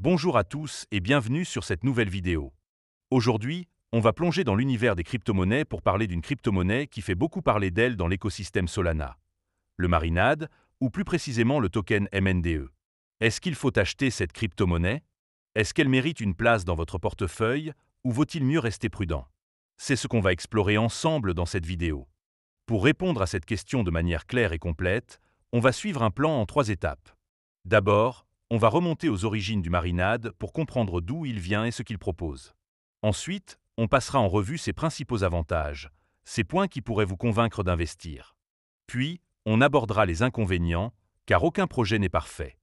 Bonjour à tous et bienvenue sur cette nouvelle vidéo. Aujourd'hui, on va plonger dans l'univers des crypto-monnaies pour parler d'une crypto-monnaie qui fait beaucoup parler d'elle dans l'écosystème Solana. Le Marinade, ou plus précisément le token MNDE. Est-ce qu'il faut acheter cette crypto-monnaie? Est-ce qu'elle mérite une place dans votre portefeuille ou vaut-il mieux rester prudent? C'est ce qu'on va explorer ensemble dans cette vidéo. Pour répondre à cette question de manière claire et complète, on va suivre un plan en 3 étapes. D'abord, on va remonter aux origines du Marinade pour comprendre d'où il vient et ce qu'il propose. Ensuite, on passera en revue ses principaux avantages, ces points qui pourraient vous convaincre d'investir. Puis, on abordera les inconvénients, car aucun projet n'est parfait.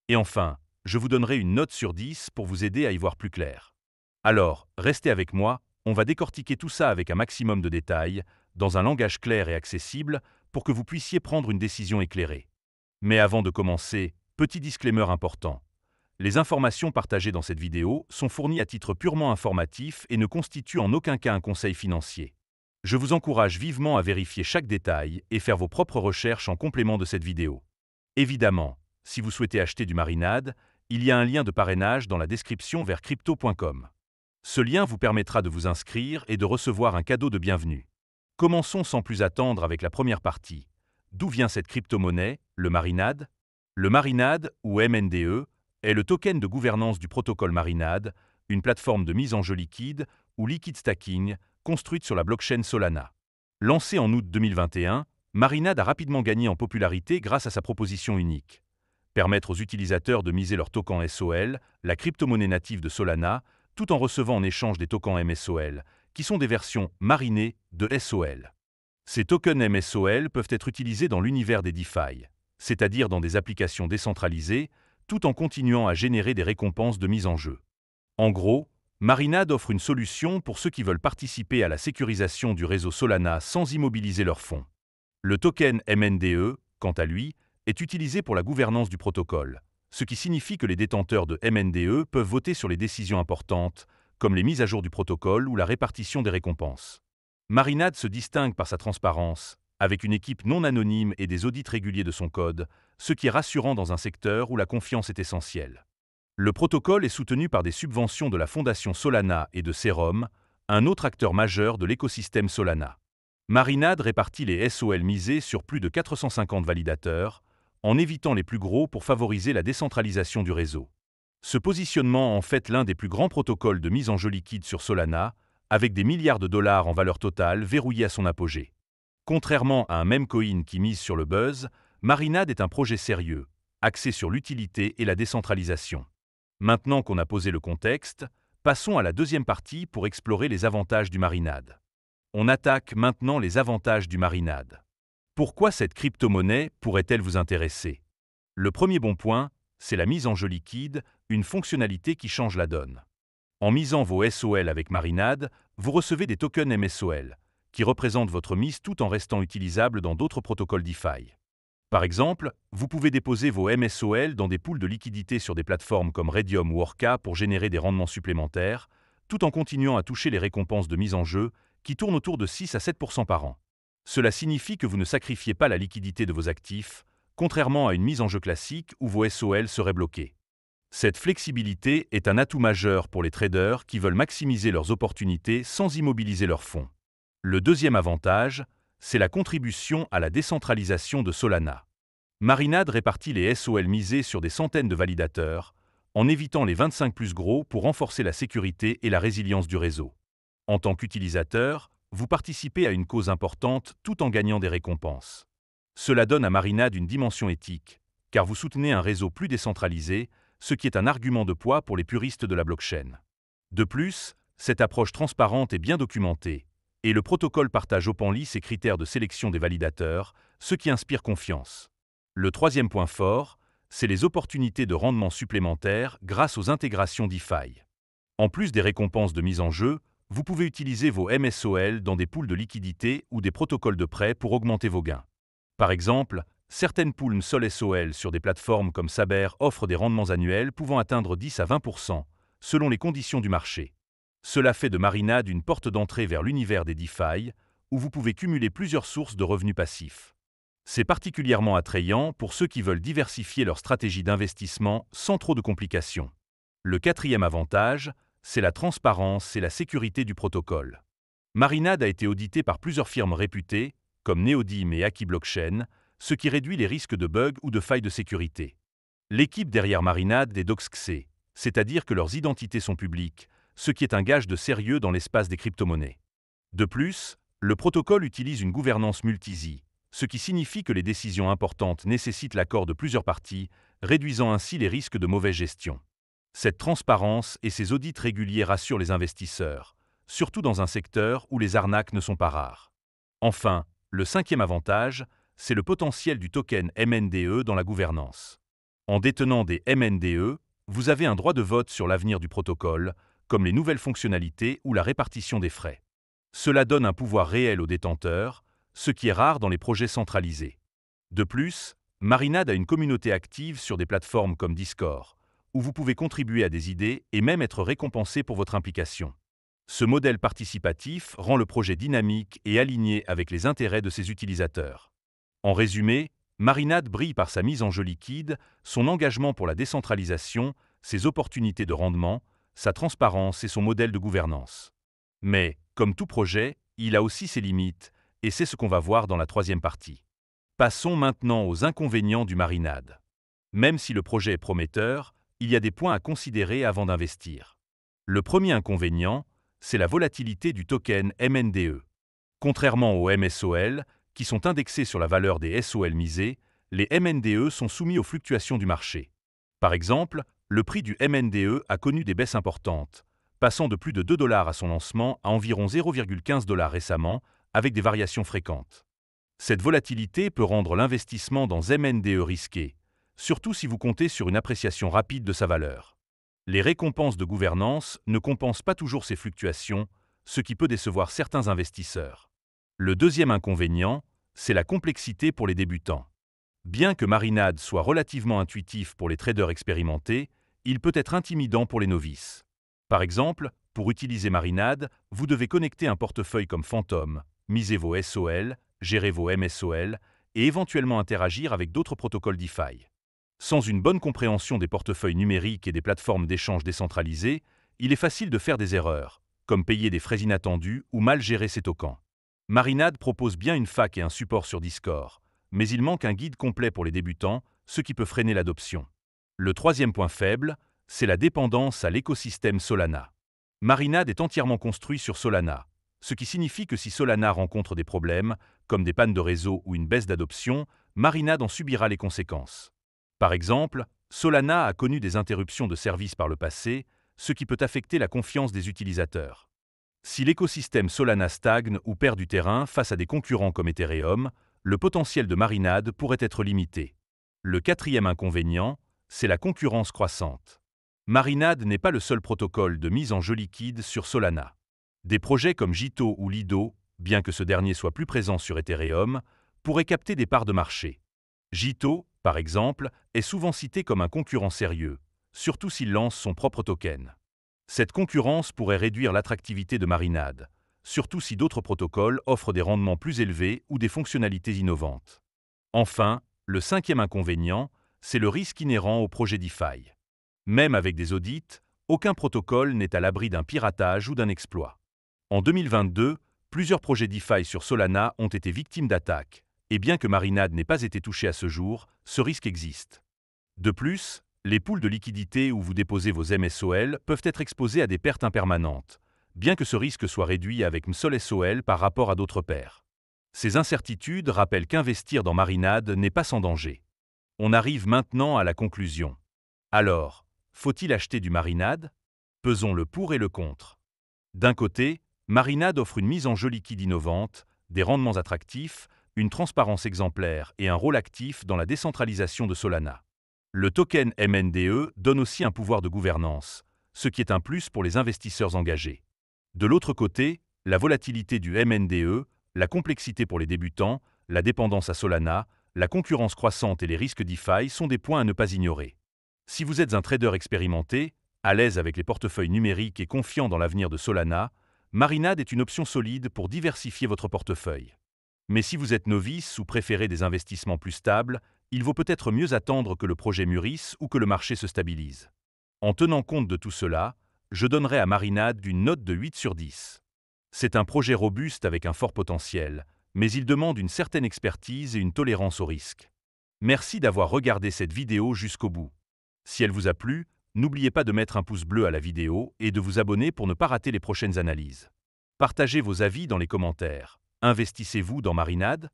Et enfin, je vous donnerai une note sur 10 pour vous aider à y voir plus clair. Alors, restez avec moi, on va décortiquer tout ça avec un maximum de détails, dans un langage clair et accessible, pour que vous puissiez prendre une décision éclairée. Mais avant de commencer, petit disclaimer important. Les informations partagées dans cette vidéo sont fournies à titre purement informatif et ne constituent en aucun cas un conseil financier. Je vous encourage vivement à vérifier chaque détail et faire vos propres recherches en complément de cette vidéo. Évidemment, si vous souhaitez acheter du Marinade, il y a un lien de parrainage dans la description vers crypto.com. Ce lien vous permettra de vous inscrire et de recevoir un cadeau de bienvenue. Commençons sans plus attendre avec la première partie. D'où vient cette crypto-monnaie, le Marinade? Le Marinade, ou MNDE, est le token de gouvernance du protocole Marinade, une plateforme de mise en jeu liquide ou liquid stacking construite sur la blockchain Solana. Lancé en août 2021, Marinade a rapidement gagné en popularité grâce à sa proposition unique. Permettre aux utilisateurs de miser leur token SOL, la crypto-monnaie native de Solana, tout en recevant en échange des tokens MSOL, qui sont des versions marinées de SOL. Ces tokens MSOL peuvent être utilisés dans l'univers des DeFi, c'est-à-dire dans des applications décentralisées, tout en continuant à générer des récompenses de mise en jeu. En gros, Marinade offre une solution pour ceux qui veulent participer à la sécurisation du réseau Solana sans immobiliser leurs fonds. Le token MNDE, quant à lui, est utilisé pour la gouvernance du protocole, ce qui signifie que les détenteurs de MNDE peuvent voter sur les décisions importantes, comme les mises à jour du protocole ou la répartition des récompenses. Marinade se distingue par sa transparence, avec une équipe non anonyme et des audits réguliers de son code, ce qui est rassurant dans un secteur où la confiance est essentielle. Le protocole est soutenu par des subventions de la fondation Solana et de Serum, un autre acteur majeur de l'écosystème Solana. Marinade répartit les SOL misés sur plus de 450 validateurs, en évitant les plus gros pour favoriser la décentralisation du réseau. Ce positionnement en fait l'un des plus grands protocoles de mise en jeu liquide sur Solana, avec des milliards de dollars en valeur totale verrouillés à son apogée. Contrairement à un memecoin qui mise sur le buzz, Marinade est un projet sérieux, axé sur l'utilité et la décentralisation. Maintenant qu'on a posé le contexte, passons à la deuxième partie pour explorer les avantages du Marinade. On attaque maintenant les avantages du Marinade. Pourquoi cette crypto-monnaie pourrait-elle vous intéresser? Le premier bon point, c'est la mise en jeu liquide, une fonctionnalité qui change la donne. En misant vos SOL avec Marinade, vous recevez des tokens MSOL, qui représentent votre mise tout en restant utilisable dans d'autres protocoles DeFi. Par exemple, vous pouvez déposer vos MSOL dans des pools de liquidités sur des plateformes comme Redium ou Orca pour générer des rendements supplémentaires, tout en continuant à toucher les récompenses de mise en jeu, qui tournent autour de 6 à 7% par an. Cela signifie que vous ne sacrifiez pas la liquidité de vos actifs, contrairement à une mise en jeu classique où vos SOL seraient bloqués. Cette flexibilité est un atout majeur pour les traders qui veulent maximiser leurs opportunités sans immobiliser leurs fonds. Le deuxième avantage, c'est la contribution à la décentralisation de Solana. Marinade répartit les SOL misés sur des centaines de validateurs, en évitant les 25 plus gros pour renforcer la sécurité et la résilience du réseau. En tant qu'utilisateur, vous participez à une cause importante tout en gagnant des récompenses. Cela donne à Marinade une dimension éthique, car vous soutenez un réseau plus décentralisé, ce qui est un argument de poids pour les puristes de la blockchain. De plus, cette approche transparente est bien documentée, et le protocole partage openly ses critères de sélection des validateurs, ce qui inspire confiance. Le troisième point fort, c'est les opportunités de rendement supplémentaires grâce aux intégrations DeFi. En plus des récompenses de mise en jeu, vous pouvez utiliser vos MSOL dans des pools de liquidité ou des protocoles de prêt pour augmenter vos gains. Par exemple, certaines pools SolSOL sur des plateformes comme Saber offrent des rendements annuels pouvant atteindre 10 à 20%, selon les conditions du marché. Cela fait de Marinade une porte d'entrée vers l'univers des DeFi, où vous pouvez cumuler plusieurs sources de revenus passifs. C'est particulièrement attrayant pour ceux qui veulent diversifier leur stratégie d'investissement sans trop de complications. Le quatrième avantage, c'est la transparence et la sécurité du protocole. Marinade a été audité par plusieurs firmes réputées, comme Neodim et Aki Blockchain, ce qui réduit les risques de bugs ou de failles de sécurité. L'équipe derrière Marinade est doxxée, c'est-à-dire que leurs identités sont publiques, ce qui est un gage de sérieux dans l'espace des crypto-monnaies. De plus, le protocole utilise une gouvernance multi-sig, ce qui signifie que les décisions importantes nécessitent l'accord de plusieurs parties, réduisant ainsi les risques de mauvaise gestion. Cette transparence et ces audits réguliers rassurent les investisseurs, surtout dans un secteur où les arnaques ne sont pas rares. Enfin, le cinquième avantage, c'est le potentiel du token MNDE dans la gouvernance. En détenant des MNDE, vous avez un droit de vote sur l'avenir du protocole, comme les nouvelles fonctionnalités ou la répartition des frais. Cela donne un pouvoir réel aux détenteurs, ce qui est rare dans les projets centralisés. De plus, Marinade a une communauté active sur des plateformes comme Discord, où vous pouvez contribuer à des idées et même être récompensé pour votre implication. Ce modèle participatif rend le projet dynamique et aligné avec les intérêts de ses utilisateurs. En résumé, Marinade brille par sa mise en jeu liquide, son engagement pour la décentralisation, ses opportunités de rendement, sa transparence et son modèle de gouvernance. Mais, comme tout projet, il a aussi ses limites, et c'est ce qu'on va voir dans la troisième partie. Passons maintenant aux inconvénients du Marinade. Même si le projet est prometteur, il y a des points à considérer avant d'investir. Le premier inconvénient, c'est la volatilité du token MNDE. Contrairement aux MSOL, qui sont indexés sur la valeur des SOL misés, les MNDE sont soumis aux fluctuations du marché. Par exemple, le prix du MNDE a connu des baisses importantes, passant de plus de 2 $ à son lancement à environ 0,15 $ récemment, avec des variations fréquentes. Cette volatilité peut rendre l'investissement dans MNDE risqué, surtout si vous comptez sur une appréciation rapide de sa valeur. Les récompenses de gouvernance ne compensent pas toujours ces fluctuations, ce qui peut décevoir certains investisseurs. Le deuxième inconvénient, c'est la complexité pour les débutants. Bien que Marinade soit relativement intuitif pour les traders expérimentés, il peut être intimidant pour les novices. Par exemple, pour utiliser Marinade, vous devez connecter un portefeuille comme Phantom, miser vos SOL, gérer vos MSOL et éventuellement interagir avec d'autres protocoles DeFi. Sans une bonne compréhension des portefeuilles numériques et des plateformes d'échange décentralisées, il est facile de faire des erreurs, comme payer des frais inattendus ou mal gérer ses tokens. Marinade propose bien une fac et un support sur Discord, mais il manque un guide complet pour les débutants, ce qui peut freiner l'adoption. Le troisième point faible, c'est la dépendance à l'écosystème Solana. Marinade est entièrement construit sur Solana, ce qui signifie que si Solana rencontre des problèmes, comme des pannes de réseau ou une baisse d'adoption, Marinade en subira les conséquences. Par exemple, Solana a connu des interruptions de service par le passé, ce qui peut affecter la confiance des utilisateurs. Si l'écosystème Solana stagne ou perd du terrain face à des concurrents comme Ethereum, le potentiel de Marinade pourrait être limité. Le quatrième inconvénient, c'est la concurrence croissante. Marinade n'est pas le seul protocole de mise en jeu liquide sur Solana. Des projets comme Jito ou Lido, bien que ce dernier soit plus présent sur Ethereum, pourraient capter des parts de marché. Jito, par exemple, est souvent cité comme un concurrent sérieux, surtout s'il lance son propre token. Cette concurrence pourrait réduire l'attractivité de Marinade, surtout si d'autres protocoles offrent des rendements plus élevés ou des fonctionnalités innovantes. Enfin, le cinquième inconvénient, c'est le risque inhérent au projet DeFi. Même avec des audits, aucun protocole n'est à l'abri d'un piratage ou d'un exploit. En 2022, plusieurs projets DeFi sur Solana ont été victimes d'attaques, et bien que Marinade n'ait pas été touché à ce jour, ce risque existe. De plus, les pools de liquidités où vous déposez vos MSOL peuvent être exposés à des pertes impermanentes, bien que ce risque soit réduit avec MSOL par rapport à d'autres paires. Ces incertitudes rappellent qu'investir dans Marinade n'est pas sans danger. On arrive maintenant à la conclusion. Alors, faut-il acheter du Marinade? Pesons le pour et le contre. D'un côté, Marinade offre une mise en jeu liquide innovante, des rendements attractifs, une transparence exemplaire et un rôle actif dans la décentralisation de Solana. Le token MNDE donne aussi un pouvoir de gouvernance, ce qui est un plus pour les investisseurs engagés. De l'autre côté, la volatilité du MNDE, la complexité pour les débutants, la dépendance à Solana, la concurrence croissante et les risques DeFi sont des points à ne pas ignorer. Si vous êtes un trader expérimenté, à l'aise avec les portefeuilles numériques et confiant dans l'avenir de Solana, Marinade est une option solide pour diversifier votre portefeuille. Mais si vous êtes novice ou préférez des investissements plus stables, il vaut peut-être mieux attendre que le projet mûrisse ou que le marché se stabilise. En tenant compte de tout cela, je donnerai à Marinade une note de 8 sur 10. C'est un projet robuste avec un fort potentiel, mais il demande une certaine expertise et une tolérance au risque. Merci d'avoir regardé cette vidéo jusqu'au bout. Si elle vous a plu, n'oubliez pas de mettre un pouce bleu à la vidéo et de vous abonner pour ne pas rater les prochaines analyses. Partagez vos avis dans les commentaires. Investissez-vous dans Marinade?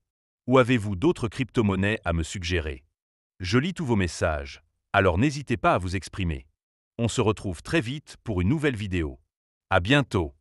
Ou avez-vous d'autres crypto-monnaies à me suggérer? Je lis tous vos messages, alors n'hésitez pas à vous exprimer. On se retrouve très vite pour une nouvelle vidéo. À bientôt!